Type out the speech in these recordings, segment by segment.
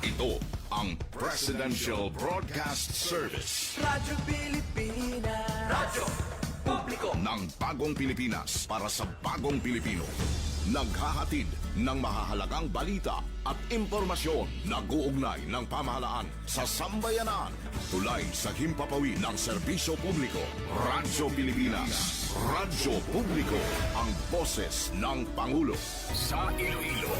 Ito ang Presidential Broadcast Service. Radyo Pilipinas. Radyo Publiko Ng bagong Pilipinas para sa bagong Pilipino. Naghahatid ng mahahalagang balita at impormasyon nag-uugnay ng pamahalaan sa sambayanan. Tulay sa himpapawid ng serbisyo publiko. Radyo Pilipinas. Radyo Publiko. Ang boses ng Pangulo. Sa Iloilo,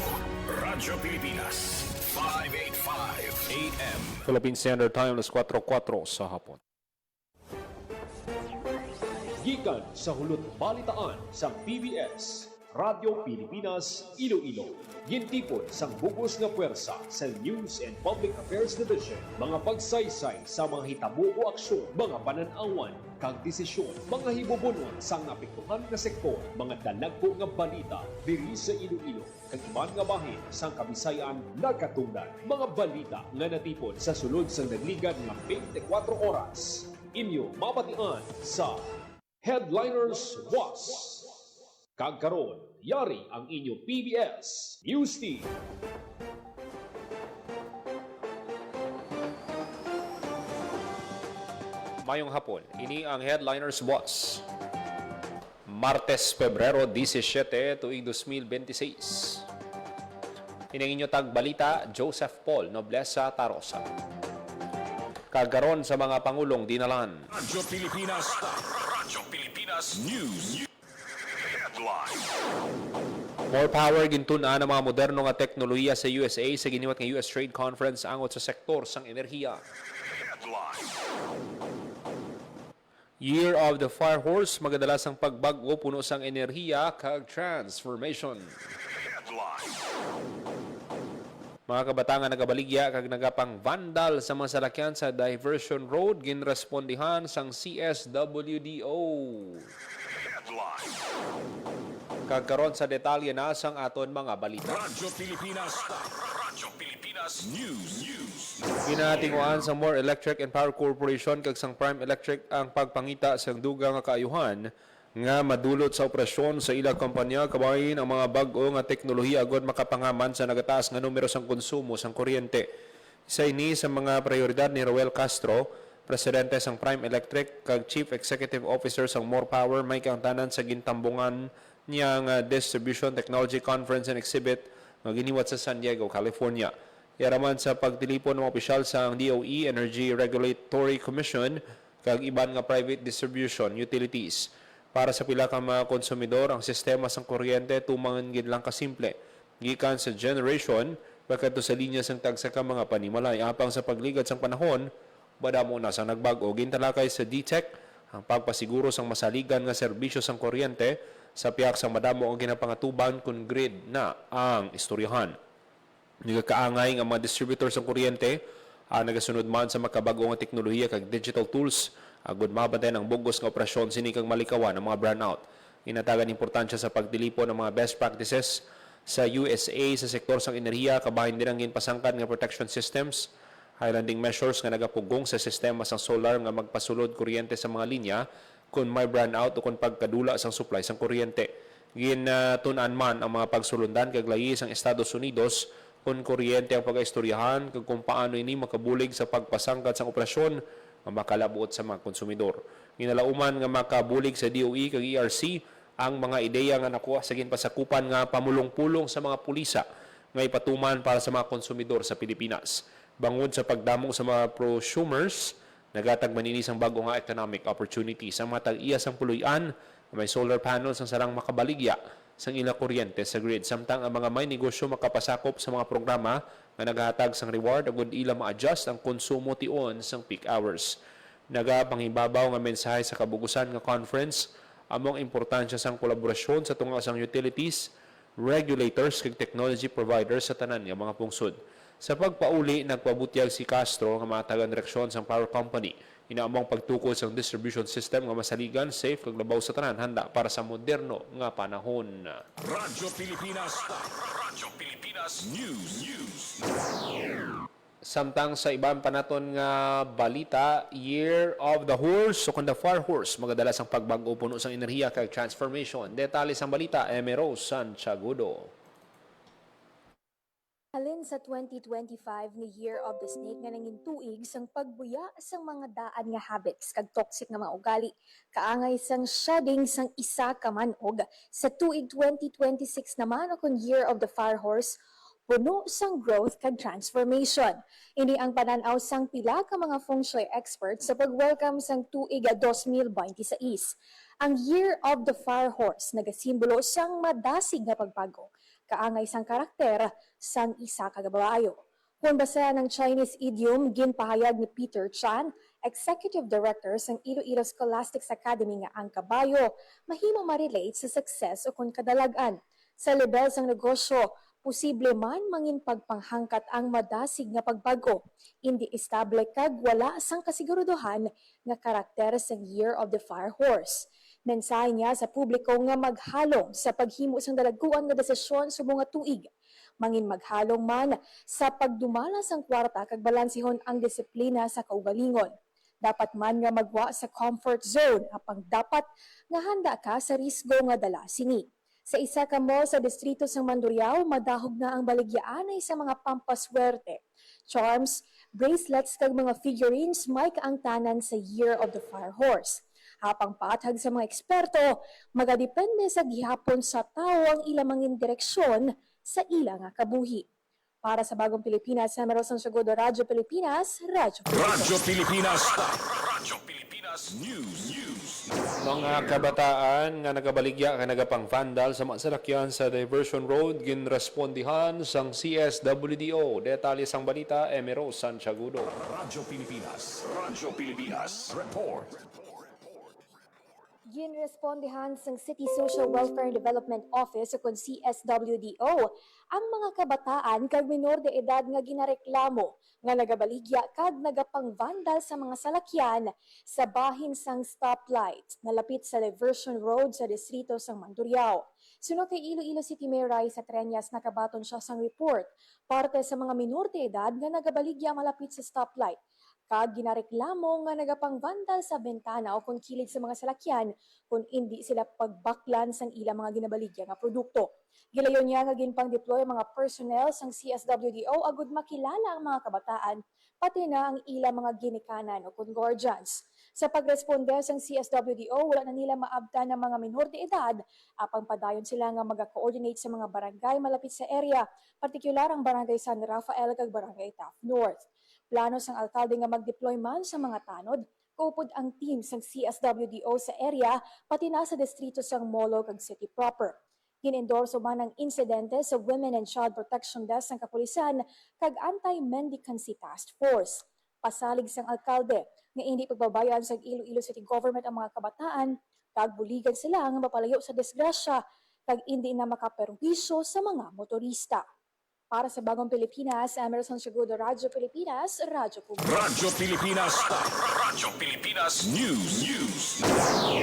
Radyo Pilipinas. 585 AM. Philippine Standard Time, alas 4:04 sa hapon. Gikan sa hulot balitaan sa PBS, Radyo Pilipinas, Iloilo. Gintipon sang bugos nga puwersa sa News and Public Affairs Division. Mga pagsaysay sa mga hitabo o aksyon, mga pananawan, kag desisyon, mga hibubunon sa napektuhan nga sektor, mga dalagpo nga balita diri sa Iloilo, kag iban nga bahin sang Kabisayan nagkatungdan. Mga balita nga natipon sa sulod sang nagligan nga 24 oras. Inyo mabatian sa Headliners Was. Kagkaroon, yari ang inyong PBS News Team. Mayong hapon, ini ang Headliners Boss. Martes, Pebrero 17, tuig 2026. Inang inyo tagbalita, Joseph Paul Noblesa Tarosa. Kagkaroon sa mga Pangulong dinalan. Radyo Pilipinas. Radyo Pilipinas News. Headline. More power gintunaan ng mga moderno nga teknolohiya sa USA sa giniwat ng US Trade Conference angot sa sektor sang enerhiya. Headline. Year of the Fire Horse, magadalas ang pagbago puno sang enerhiya kag transformation. Headline. Mga kabatangan nagabaligya kag nagapang vandal sa mga salakyan sa Diversion Road ginrespondihan sang CSWDO. Headline. Kagkaroon sa detalye na sang aton mga balita. Radyo Pilipinas. Radyo Pilipinas News. Ginatinguan sa More Electric and Power Corporation kag sang Prime Electric ang pagpangita sang dugang nga kaayuhan nga madulot sa operasyon sa ilang kompanya kabahin ang mga bag-o nga teknolohiya agod makapangaman sa nagataas nga numero sang konsumo sang kuryente. Isa ini sa mga prioridad ni Roel Castro, presidente sang Prime Electric kag Chief Executive Officer sang More Power, may kaangtanan sa gintambungan niyang Distribution Technology Conference and Exhibit nga giniwat sa San Diego, California. Yaraman sa pagtilipon ng mga opisyal sa DOE, Energy Regulatory Commission kag iban nga private distribution utilities. Para sa pila ka mga konsumidor, ang sistema sang kuryente tumangan gid lang kasimple. Gikan sa generation, pagkadto sa linya sang tagsa ka mga panimalay. Apang sa pagligad sang panahon, badamo na sang nagbago. Gintalakay sa DTEC, ang pagpasiguro sang masaligan nga serbisyo sang kuryente sa piyak sang madamo ang ginapangatuban kung grid na ang istoryahan. Nagakaangay nga mga distributors sang kuryente ang nagasunod man sa makabago nga teknolohiya kag digital tools agud mabantayan ang bugos nga operasyon sini kag malikawan ang mga brownout. Inatagan importansya sa pagdilipon ng mga best practices sa USA sa sektor sang enerhiya kabahin din ang ginpasangkad nga protection systems, highlanding measures nga nagapugong sa sistema sang solar nga magpasulod kuryente sa mga linya kung may brownout o kung pagkadula sang supply sang kuryente. Gintunan man ang mga pagsulundan kag layi sang Estados Unidos kung kuryente ang pag-istoryahan kung paano ini makabulig sa pagpasangkad sang operasyon nga makalabuot sa mga konsumidor. Ginalauman nga makabulig sa DOE kag ERC ang mga ideya nga nakuha sa ginpasakupan nga pamulong-pulong sa mga pulisa nga ipatuman para sa mga konsumidor sa Pilipinas. Bangod sa pagdamo sa mga prosumers, nagatag maninis ang bago nga economic opportunities. Ang mga tag-iya sang puluyan, may solar panels ang sarang makabaligya sang ila kuryente sa grid. Samtang ang mga may negosyo makapasakop sa mga programa nga naghatag sang reward agud ila ma-adjust ang konsumo tion sang peak hours. Nagapanghibabaw nga mensahe sa kabugusan nga conference among importansya sang kolaborasyon sa tunga sang utilities, regulators kag technology providers sa tanan nga mga pungsod. Sa pagpauli, nagpabutyag si Castro nga matagan direksyon sang power company. Inaamong pagtukod sang distribution system nga masaligan, safe kag labaw sa tanan, handa para sa moderno nga panahon. Radyo Pilipinas. Radyo Pilipinas News. Samtang sa ibang panaton nga balita, Year of the Horse o the Fire Horse, magadalas ang pagbago puno sang enerhiya kag transformation. Detalye sang balita, Emero Santiagudo. Alin sa 2025 nga Year of the Snake nga nangin tuig sang pagbuya sang mga daan nga habits kag toxic nga mga ugali. Kaangay sang shedding sang isa ka manog sa tuig 2026 naman akong Year of the Fire Horse puno sang growth kag transformation. Ini ang pananaw sang pila ka mga feng shui experts sa pag-welcome sang tuig 2026. Ang Year of the Fire Horse nagasimbolo sang madasig nga pagbago kaangay sang karakter sang isa ka babayo. Kung basa ng Chinese idiom, ginpahayag ni Peter Chan, Executive Director sang Iloilo Scholastics Academy nga ang kabayo mahimo ma-relate sa success o kung kadalagan. Sa level sang negosyo, posible man mangin pagpanghangkat ang madasig nga pagbago. Hindi estable kag wala sang kasiguruduhan nga karakter sang Year of the Fire Horse. Mensahe niya sa publiko nga maghalong sa paghimo sang dalaguan nga desisyon sa mga tuig. Mangin maghalong man sa pagdumala sang kwarta kag balansihon ang disiplina sa kaugalingon. Dapat man nga magwa sa comfort zone apang dapat nga handa ka sa risgo nga dala sini. Sa isa ka mall sa distrito sang Mandurriao, madahog na ang baligyaan ay sa mga pampaswerte. Charms, bracelets kag mga figurines may kaangtanan sa Year of the Fire Horse. Hapang paatag sa mga eksperto, magadepende sa gihapon sa tao ang ilamangin direksyon sa ila nga kabuhi. Para sa Bagong Pilipinas, sa Meron Segundo Radyo Pilipinas, Radyo Pilipinas. Radyo Pilipinas News. Mga kabataan nga nagabaligya ka nagapang vandal sa masalakyan sa Diversion Road ginrespondihan sang CSWDO. Detalye sang balita, Emero Santiagudo. Radyo Pilipinas. Radyo Pilipinas. Report. Ginrespondihan sang City Social Welfare and Development Office o kung CSWDO ang mga kabataan kag minor de edad nga ginareklamo nga nagabaligya kag nagapang-vandal sa mga salakyan sa bahin sang stoplight nalapit sa Diversion Road sa distrito sang Mandurriao. Sunod kay Iloilo City Mayor Raisa Treñas nakabaton siya sang report parte sa mga minor de edad nga nagabaligya malapit sa stoplight. Kag ginareklamo nga nagapang-vandal sa bentana o kung kilid sa mga salakyan kung hindi sila pagbaklan sang ilang mga ginabaligya nga produkto. Gilayon niya nga ginpang-deploy mga personnel sang CSWDO agud makilala ang mga kabataan pati na ang ilang mga ginikanan o kung guardians. Sa pagresponde sang CSWDO, wala na nila maabda ng mga minor de edad apang padayon sila nga mag-coordinate sa mga barangay malapit sa area, partikular ang Barangay San Rafael kag Barangay Taft North. Plano sang alkalde nga mag-deploy man sa mga tanod, kaupod ang team sang CSWDO sa area pati na sa distrito sang Molo kag City proper. Ginendorso man ang insidente sa Women and Child Protection Desk sang kapulisan kag Anti-Mendicancy Task Force. Pasalig sang alkalde nga hindi pagbabayaan sa Iloilo City Government ang mga kabataan kag buligan sila nga mapalayo sa disgrasya kag hindi na makaperwisyo sa mga motorista. Para sa Bagong Pilipinas, Emerson Segundo, Radyo Pilipinas, Radyo Publiko. Radyo Pilipinas. Radyo Pilipinas News.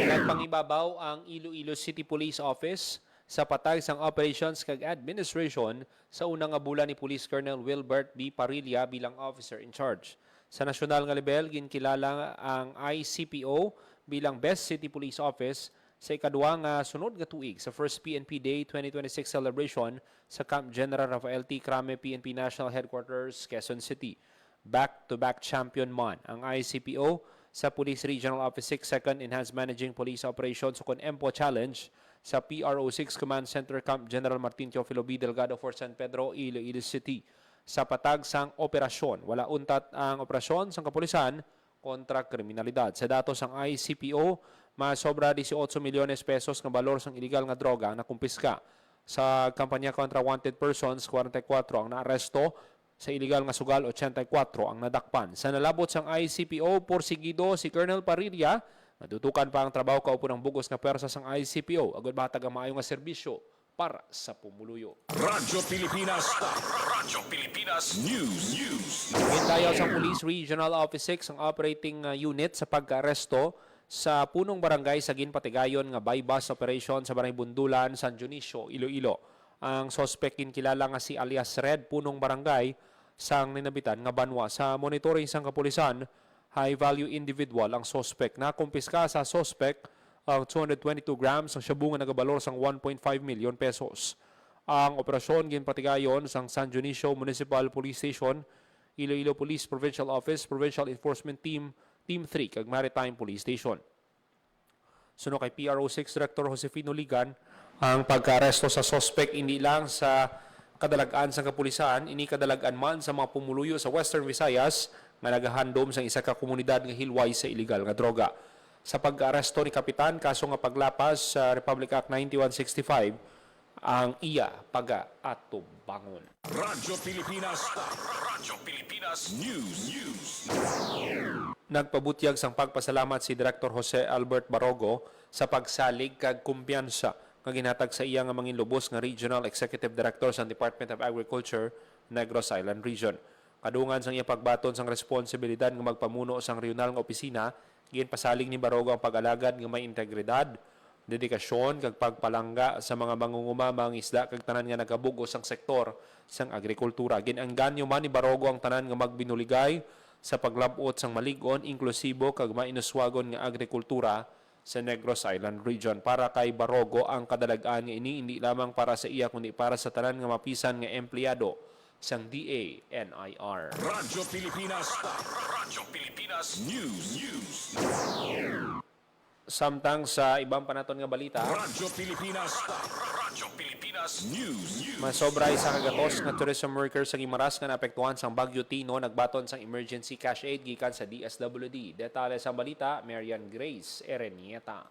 Nagpangibabaw ang Iloilo City Police Office sa patay sang operations kag administration sa unang nga bulan ni Police Colonel Wilbert B. Parilla bilang officer in charge. Sa nasyonal nga level, ginkilala ang ICPO bilang Best City Police Office sa ikaduwa nga sunod nga tuig sa First PNP Day 2026 celebration sa Camp General Rafael T. Crame PNP National Headquarters, Quezon City. Back-to-back champion man ang ICPO sa Police Regional Office 6 Second Enhanced Managing Police Operations o EMPO Challenge sa PRO6 Command Center Camp General Martin Teofilo B. Delgado for San Pedro, Iloilo City. Sa patag sang operasyon, wala untat ang operasyon sang kapulisan kontra kriminalidad. Sa datos sang ICPO, masobra 18 milyones pesos ng balor sang illegal nga droga na kumpiska. Sa kampanya kontra wanted persons, 44 ang naaresto. Sa illegal nga sugal, 84 ang nadakpan. Sa nalabot sang ICPO, porsigido si Colonel Parilla, natutukan pa ang trabaho kaupo ng bugos nga pwersa sang ICPO. Agad batag ang maayo nga serbisyo para sa pumuluyo. Radyo Pilipinas. Radyo Pilipinas News. Hintayaw sa Police Regional Office 6 ang operating unit sa pagka-aresto sa punong barangay sa Ginpatigayon nga buy-bus operation sa Barangay Bundulan, San Dionisio, Iloilo. Ang suspect kilala nga si alias Red, punong barangay sang ninabitan nga banwa. Sa monitoring sang kapulisan, high-value individual ang suspect. Nakumpiska sa suspect ang 222 grams ng shabu nga nagabalor sang 1.5 million pesos. Ang operasyon ginpatigayon sang San Dionisio Municipal Police Station, Iloilo Police Provincial Office, Provincial Enforcement Team, Team 3 kag Maritime Police Station. Suno kay PRO6 Director Josefino Ligan, ang pagkaaresto sa suspect hindi lang sa kadalagan sa kapulisan, ini kadalagan man sa mga pumuluyo sa Western Visayas nga nagahandom sa isa ka komunidad nga hilway sa illegal nga droga. Sa pag-aresto ni Kapitan, kaso nga paglapas sa Republic Act 9165, ang iya paga-atubangon. Radyo Pilipinas. Radyo Pilipinas News. Nagpabutyag sang pagpasalamat si Director Jose Albert Barogo sa pagsalig kag kumpiyansa nga ginhatag sa iya nga manginlubos nga Regional Executive Director sa Department of Agriculture, Negros Island Region. Kadungan sang iya pagbaton sang responsibilidad nga magpamuno sang regional nga opisina, ginpasalig ni Barogo ang pag-alagad nga may integridad, dedikasyon kag pagpalangga sa mga mangunguma, mga isda kag tanan nga nagabugos ang sektor sang agrikultura. Ginangganyo man ni Barogo ang tanan nga magbinuligay sa paglabot sang maligon, inklusibo kag mainuswagon nga agrikultura sa Negros Island Region. Para kay Barogo ang kadalagaan nga ini hindi lamang para sa iya kundi para sa tanan nga mapisan nga empleyado sang DA-NIR. Radyo Pilipinas. Radyo Pilipinas News. Samtang sa ibang panaton nga balita, Radyo Pilipinas. Radyo Pilipinas News. masobra isa kagatos nga tourism workers sa Guimaras nga naapektuhan sang Bagyo Tino nagbaton sang emergency cash aid gikan sa DSWD. Detalye sa balita, Marian Grace Erenieta.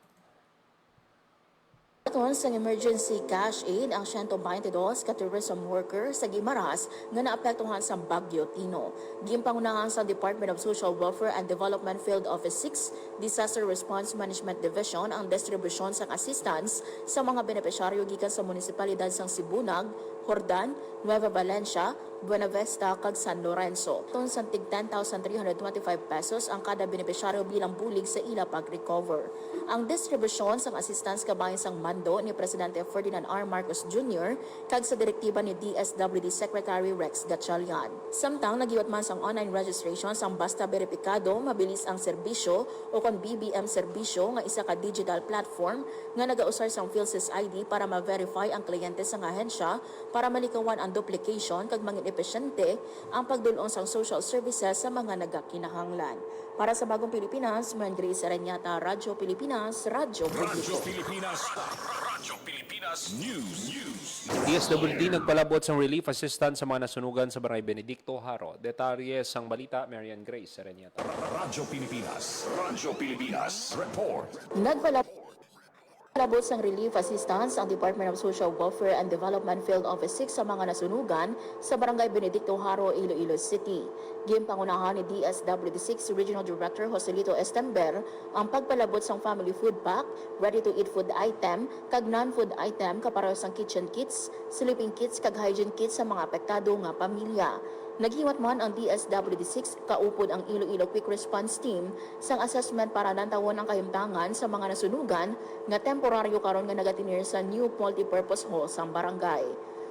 Aton sa emergency cash aid ang 122 ka tourism worker sa Guimaras nga naapektuhan sa Bagyo Tino. Ginpangunahan sa Department of Social Welfare and Development Field Office 6 Disaster Response Management Division ang distribusyon sang assistance sa mga benepisyaryo gikan sa munisipalidad sang Sibunag, Hordan, Nueva Valencia, Buenavista kag San Lorenzo. Ton sa tig 10,325 pesos ang kada benepisyaryo bilang bulig sa ila pag-recover. Ang distribusyon sang assistance kabahin sang mando ni Presidente Ferdinand R. Marcos Jr. kag sa direktiba ni DSWD Secretary Rex Gatchalian. Samtang nagiwat man sang online registration sang basta beripikado, mabilis ang serbisyo o kon BBM serbisyo nga isa ka digital platform nga nagausar sang PhilSys ID para ma-verify ang kliyente sang ahensya para malikawan ang duplication kag mangin epesyente ang pagdulong sang social services sa mga nagakinahanglan. Para sa Bagong Pilipinas, Marian Grace Erenieta, Radyo Pilipinas, Radyo Radyo Publiko. Pilipinas. Radyo Pilipinas News. DSWD nagpalabot sang relief assistance sa mga nasunugan sa Barangay Benedicto, Haro. Detalye sang balita, Marian Grace Erenieta. Radyo Pilipinas. Radyo Pilipinas. Report. Nagpalabot sang relief assistance ang Department of Social Welfare and Development Field Office 6 sa mga nasunugan sa Barangay Benedicto, Haro, Iloilo City. Ginpangunahan ni DSWD 6 Regional Director Joselito Estember ang pagpalabot sang family food pack, ready-to-eat food item, kag non-food item kapareho sang kitchen kits, sleeping kits kag hygiene kits sa mga apektado nga pamilya. Naghiwat man ang DSWD-6 kaupod ang Iloilo Quick Response Team sang assessment para nantawon ang kahimtangan sa mga nasunugan nga temporaryo karon nga nagatinir sa new multipurpose hall sang barangay.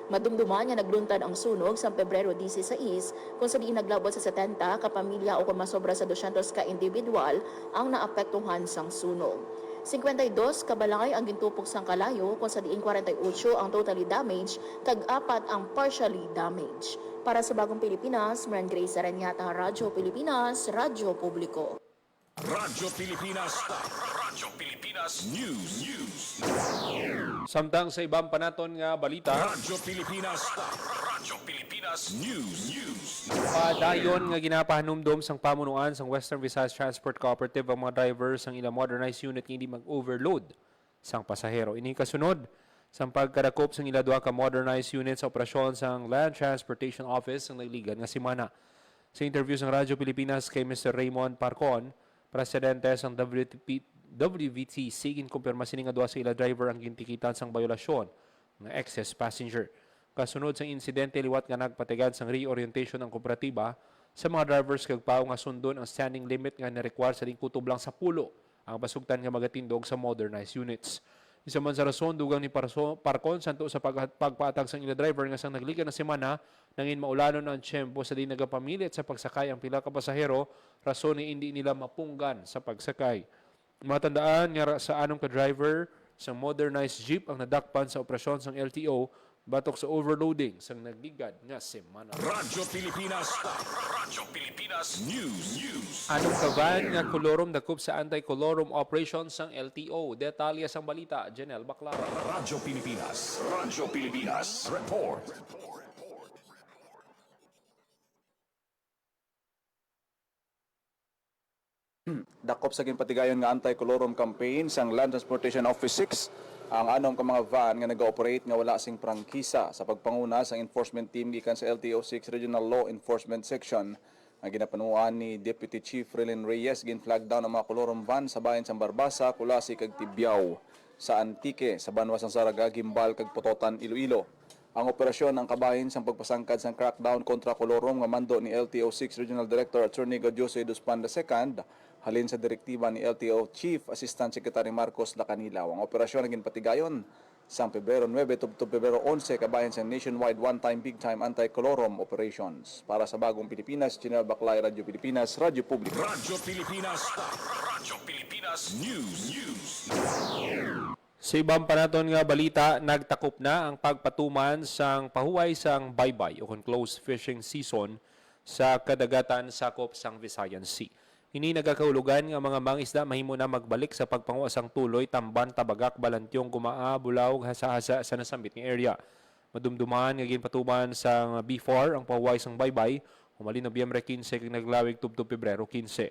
Madumduman nga nagluntad ang sunog sa Pebrero 16 kung sa diin naglabot sa 70 ka pamilya o kung masobra sa 200 ka individual ang naapektuhan sang sunog. 52 kabalangay ang gintupok sang kalayo kung sa diin 48 ang totally damaged kag 4 ang partially damaged. Para sa Bagong Pilipinas, Marian Grace Aranyata, Radyo Pilipinas, Radyo Publiko. Radyo Pilipinas. Radyo Pilipinas News. Samtang sa ibang panaton nga balita, Radyo Pilipinas. Radyo Pilipinas News. padayon nga ginapahanumdom sang pamunuan sang Western Visayas Transport Cooperative ang mga drivers sang ilang modernized unit nga hindi mag-overload sang pasahero. Ini kasunod sang pagkadakop sang ila duha ka modernized unit sa operasyon sang Land Transportation Office sang nagligan nga semana. Sa interview sang Radyo Pilipinas kay Mr. Raymond Parcon, presidente sang WVTC, ginkumpirma sini nga duha sa ila driver ang gintikitan sang bayolasyon ng excess passenger. Kasunod sang insidente liwat nga nagpatigad sang reorientation ng kooperatiba sa mga drivers kag pao nga sundon ang standing limit nga ni-require sa kutob lang sa pulo ang pasugtan nga magatindog sa modernized units. Isa man sa rason, dugang ni Parcon santo sa pagpaatag sang ila driver nga sang naglikan na semana nangin maulanon ang tiyempo sa di nagapamilit sa pagsakay ang pila ka pasahero, rason ni hindi nila mapunggan sa pagsakay. Matandaan nga sa anong ka driver sa modernized jeep ang nadakpan sa operasyon sang LTO batok sa overloading sang nagligad nga semana. Radyo Pilipinas. Radyo Pilipinas News. Anong kaban nga kolorum dakop sa anti-colorum operations sang LTO? Detalye sang balita, Janelle Baclara. Radyo Pilipinas. Radyo Pilipinas. Report. Dakop sa ginpatigayon nga anti-colorum campaign sang Land Transportation Office 6 ang anom ka mga van nga nag-ooperate nga wala sing prangkisa sa pagpanguna sang enforcement team gikan sa LTO 6 Regional Law Enforcement Section nga ginapanuan ni Deputy Chief Relin Reyes gin-flag down ang mga colorum van sa bayan sang Barbasa, Kulasi kag Tibyaw sa Antique sa Banwas sang Saraga, Gimbal kag Pototan, Iloilo. Ang operasyon ang kabahin sang pagpasangkad sang crackdown kontra colorum nga mando ni LTO 6 Regional Director Attorney Jose Duspan II halin sa direktiba ni LTO Chief Assistant Secretary Marcos Lacanilaw. Ang operasyon naging patigayon sang Pebrero 9 tubtob Pebrero 11 kabahin sa nationwide one-time big-time anti-colorum operations. Para sa Bagong Pilipinas, Janelle Baclay, Radyo Pilipinas, Radyo Publiko. Radyo Pilipinas. Radyo Pilipinas News. Sa ibang panaton nga balita, nagtakop na ang pagpatuman sang pahuway sang baybay o closed fishing season sa kadagatan sakop sang Visayan Sea. Ini nagakaulugan nga mga mangisda mahimo na magbalik sa pagpanguha sang tuloy, Tamban, Tabagak, Balantyong, Gumaa, Bulao, Hasa-hasa sa nasambit nga area. Madumduman nga ginpatuman sang B4 ang pahuway sang baybay, humali Nobyembre 15 kag naglawig tubtob Pebrero 15.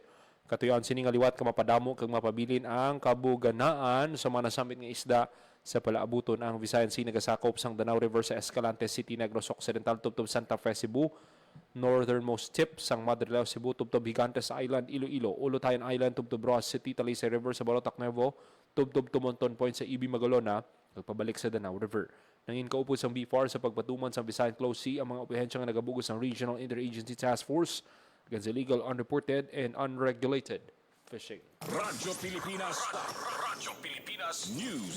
Katuyan sining aliwat ka mapadamo kag mapabilin ang kabuganaan sa mga nasambit nga isda sa palaabuton ang Visayan Sea nagasakop sang Danao River sa Escalante City, Negros Occidental, tubtob Santa Fe, Cebu, northernmost tip sang Madrilao, Cebu, tubtob Gigantes Island, Iloilo, Ulutayan Island, tubtob Roas City, Talisay River sa Balotac, Nuevo, tubtob Tumonton Point sa Ibi, Magalona, pabalik sa Danao River. Nangin kaupo sang B4 sa pagpatuman sa Visayan Close Sea ang mga opehensya nga nagabugos ng Regional Interagency Task Force against illegal, unreported, and unregulated fishing. Radyo Pilipinas. Radyo Pilipinas News.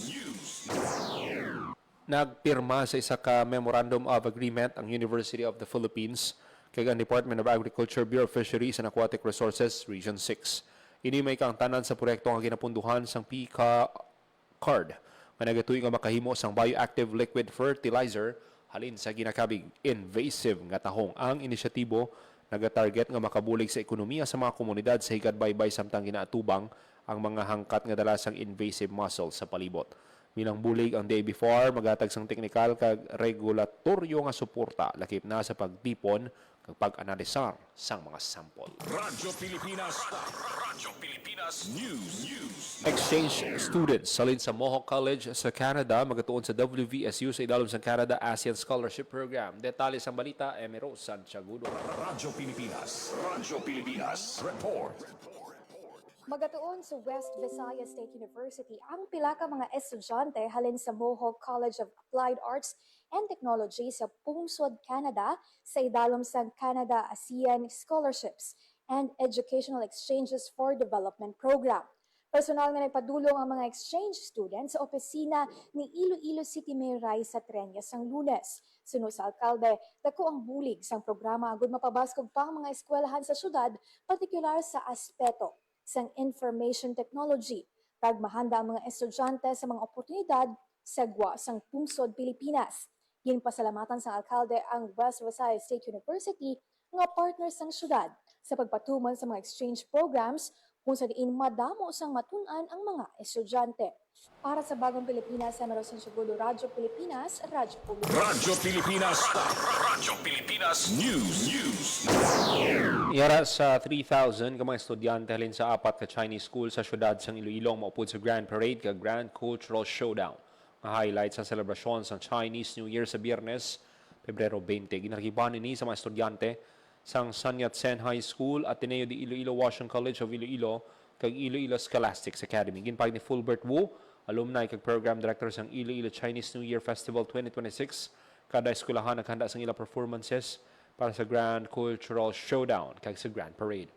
Nagpirma sa isa ka Memorandum of Agreement ang University of the Philippines kag ang Department of Agriculture, Bureau of Fisheries and Aquatic Resources, Region 6. Ini may kang tanan sa proyekto nga ginapunduhan sang PICA card nga nagatuig nga makahimo sang bioactive liquid fertilizer halin sa ginakabig invasive nga tahong. Ang inisyatibo nagatarget nga makabulig sa ekonomiya sa mga komunidad sa higad-baybay samtang ginaatubang ang mga hangkat nga dala sang invasive mussel sa palibot. Bilang bulig ang day before, magatag sang teknikal kag regulatoryo nga suporta lakip na sa pagtipon kag pag-analisar sang mga sample. Radyo Pilipinas. Radyo Pilipinas News. Exchange students salin sa Mohawk College sa Canada magatuon sa WVSU sa idalom sa Canada ASEAN Scholarship Program. Detalye sang balita, Emiro Santiagudo. Radyo Pilipinas. Radyo Pilipinas. Report. Magatuon sa West Visayas State University ang pila ka mga estudyante halin sa Mohawk College of Applied Arts and Technology sa Pungsod, Canada sa idalom sa Canada ASEAN Scholarships and Educational Exchanges for Development Program. Personal nga nagpadulong ang mga exchange students sa opisina ni Iloilo City Mayor Raisa Treñas sang Lunes. Sunod sa alkalde, dako ang bulig sang programa agud mapabaskog pa ang mga eskwelahan sa syudad, partikular sa aspeto sang information technology. Kag mahanda ang mga estudyante sa mga oportunidad sa GWA sang Pungsod, Pilipinas. Ginpasalamatan sa alkalde ang West Visayas State University nga partner sang syudad sa pagpatuman sa mga exchange programs kung sa diin madamo sang matun-an ang mga estudyante. Para sa Bagong Pilipinas, Emiro Santiagudo, Radyo Pilipinas, Radyo Publiko. Radyo Pilipinas. Radyo Pilipinas News. Yara sa 3,000 ka mga estudyante halin sa apat ka Chinese school sa syudad sang Iloilo maupod sa Grand Parade kag Grand Cultural Showdown. Nga highlight sa selebrasyon sa Chinese New Year sa Biyernes, Pebrero 20. Ginarkiban ini sa mga estudyante sang Sun Yat-sen High School, Ateneo de Iloilo, Washington College of Iloilo, kag Iloilo Scholastics Academy. Ginpag ni Fulbert Wu, alumni kag program director sang Iloilo Chinese New Year Festival 2026. Kada eskwelahan naghanda sang ila performances para sa Grand Cultural Showdown kag sa Grand Parade.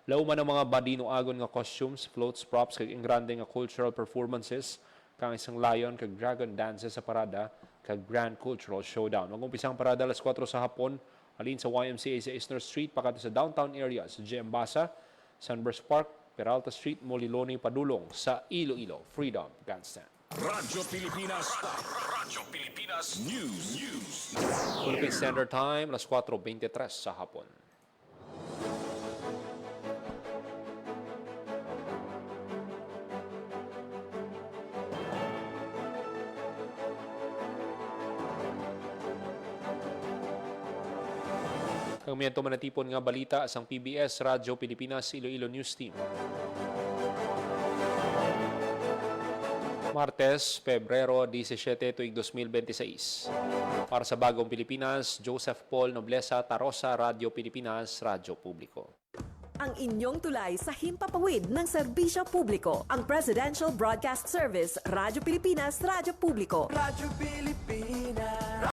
Lauman ang mga badino agon nga costumes, floats, props kag ingrande nga cultural performances kang isang lion kag dragon dances sa parada kag Grand Cultural Showdown. Mag-umpisang parada alas 4 sa hapon halin sa YMCA sa Eastern Street pagkatapos sa downtown area sa GM Basa, Sunburst Park, Peralta Street, Moliloni, Padulong sa Iloilo Freedom Grandstand. Radyo Pilipinas. Radyo Pilipinas News. Philippine Standard Time, alas 4:23 sa hapon. Ang miyento manatipon nga balita sang PBS Radyo Pilipinas Iloilo News Team. Martes, Pebrero 17, tuig 2026. Para sa Bagong Pilipinas, Joseph Paul Noblesa Tarosa, Radyo Pilipinas, Radyo Publiko. Ang inyong tulay sa himpapawid ng serbisyo publiko. Ang Presidential Broadcast Service, Radyo Pilipinas, Radyo Publiko. Radyo Pilipinas.